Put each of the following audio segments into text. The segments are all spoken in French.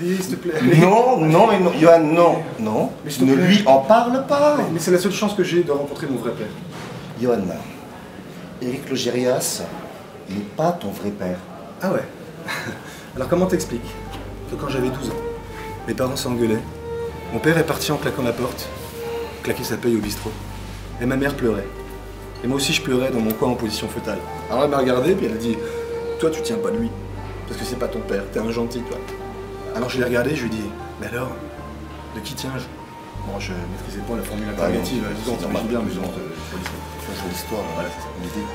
prier, s'il te plaît. Non, non, mais non, Johan, non, non. Ne lui en parle pas. Mais c'est la seule chance que j'ai de rencontrer mon vrai père. Johan, Éric Logérias n'est pas ton vrai père. Ah ouais. Alors comment t'expliques que quand j'avais 12 ans, mes parents s'engueulaient, mon père est parti en claquant la porte, claquer sa paye au bistrot, et ma mère pleurait. Et moi aussi je pleurais dans mon coin en position fœtale. Alors elle m'a regardé puis elle a dit « Toi tu tiens pas de lui, parce que c'est pas ton père, t'es un gentil toi. » Alors je l'ai regardé et je lui ai dit « Mais alors, de qui tiens-je » Bon, je maîtrisais pas la formule interrogative, c'est bien, mais C'est l'histoire, voilà, c'est ça qu'on dit.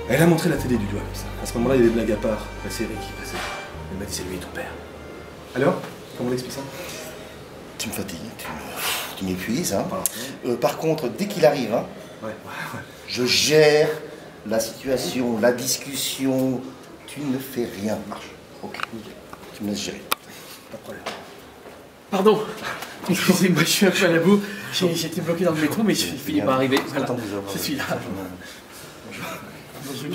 Elle a montré la télé du doigt comme ça. À ce moment-là, il y avait des blagues à part, la série qui passait. Elle m'a dit c'est lui ton père. Alors, comment on explique ça? Tu me fatigues, tu m'épuises. Hein. Par contre, dès qu'il arrive, hein, je gère la situation, la discussion. Tu ne fais rien. Marche. Ok. Tu me laisses gérer. Pas de problème. Pardon. Excusez-moi, je suis un peu à la boue. J'étais bloqué dans le métro, mais je finis par arriver. Voilà. Je suis là. Bonjour.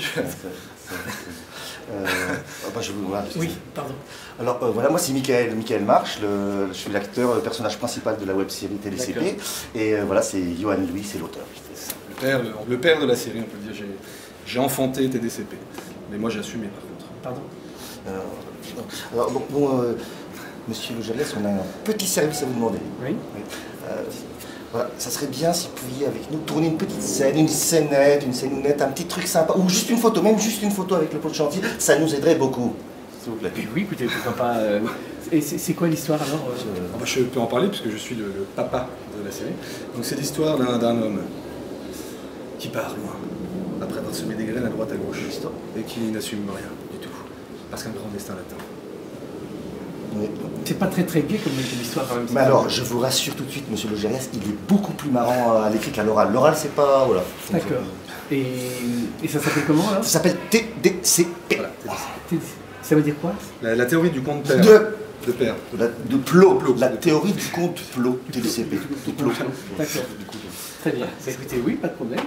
Voilà, oui, pardon. Alors voilà, moi c'est Michael March, je suis l'acteur, le personnage principal de la web-série TDCP. Et voilà, c'est Johan Louis, c'est l'auteur. Le père de la série, on peut dire. J'ai enfanté TDCP. Mais moi j'ai assumé par contre. Pardon. Alors bon, monsieur Logérias, on a un petit service à vous demander. Oui. Voilà, ça serait bien si vous pouviez avec nous tourner une petite scène, une scénette, un petit truc sympa, ou juste une photo, même juste une photo avec le pot de chantier, ça nous aiderait beaucoup. S'il vous plaît. Oui, écoutez, pourquoi pas. Et c'est quoi l'histoire alors Je peux en parler puisque je suis le papa de la série. Donc c'est l'histoire d'un homme qui part loin, après avoir semé des graines à droite à gauche, et qui n'assume rien du tout, parce qu'un grand destin l'attend. Oui. C'est pas très gai comme histoire quand même. Mais alors, je vous rassure tout de suite, monsieur Logérias, il est beaucoup plus marrant à l'écrit qu'à l'oral. L'oral, c'est pas... Voilà. D'accord. Et ça s'appelle comment alors? Ça s'appelle TDCP. Voilà, TDCP. Ça veut dire quoi? La théorie du conte père. De père. De Plot. La théorie du conte Plot. TDCP. De Plot. D'accord. Très bien. Bah, écoutez, oui, pas de problème.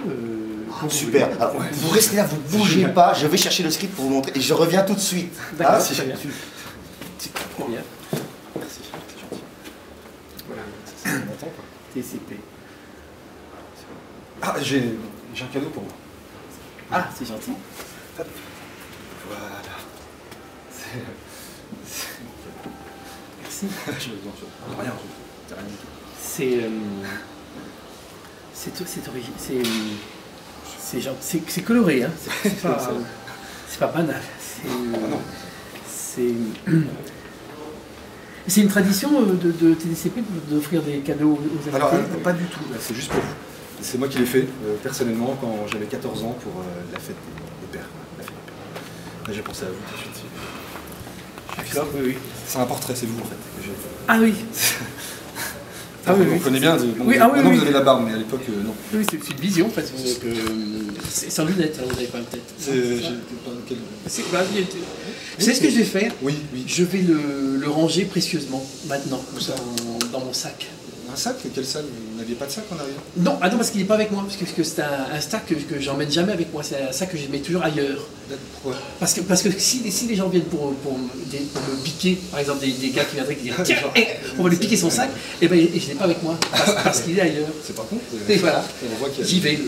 Super. Alors, vous restez là, vous bougez pas. Je vais chercher le script pour vous montrer et je reviens tout de suite. D'accord, Ah, très bien. Très bien. Merci, c'est gentil. Voilà, ça m'attend quoi. TCP. Ah, j'ai un cadeau pour vous. Ah, c'est gentil. Voilà. Merci. Rien. C'est coloré, hein. C'est pas banal. C'est une tradition de TDCP d'offrir des cadeaux aux invités? Alors, pas du tout, c'est juste pour vous. C'est moi qui l'ai fait, personnellement, quand j'avais 14 ans pour la fête des pères. Là, j'ai pensé à vous tout de suite. D'accord, oui. C'est un portrait, c'est vous en fait. Ah oui. Ah oui, vous connaissez bien. Oui, ah oui, maintenant oui. vous avez la barbe, mais à l'époque, non. Oui, c'est une vision en fait. C'est sans lunettes, vous n'avez pas une tête. Vous savez ce que je vais faire? Oui. Je vais le ranger précieusement, maintenant, dans mon sac. Un sac? Quel sac? Vous n'aviez pas de sac en arrière? Non, parce qu'il n'est pas avec moi, parce que c'est un sac que j'emmène jamais avec moi, c'est un sac que je mets toujours ailleurs. Pourquoi? Parce que si les gens viennent pour me piquer, par exemple des gars qui viendraient qui diraient tiens, on va lui piquer son sac, et je ne l'ai pas avec moi, parce qu'il est ailleurs. C'est pas con. Et voilà, j'y vais.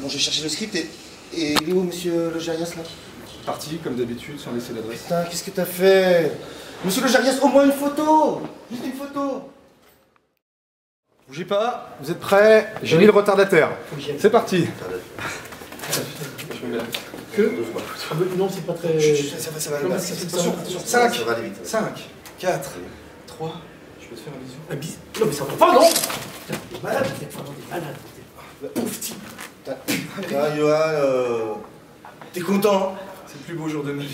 Bon, j'ai cherché le script et il est où, monsieur Logérias, là? Parti, comme d'habitude, sans laisser l'adresse. Putain, qu'est-ce que t'as fait? Monsieur Logérias, au moins une photo! Juste une photo! Bougez pas, vous êtes prêts? J'ai mis le retardataire. C'est parti. Non, c'est pas très... Ça va aller vite. 5, 4, 3, je peux te faire un bisou? Non, mais ça va pas, non! T'es malade, vous êtes vraiment des malades. Pauvre type. Johan, t'es content? C'est le plus beau jour de ma vie.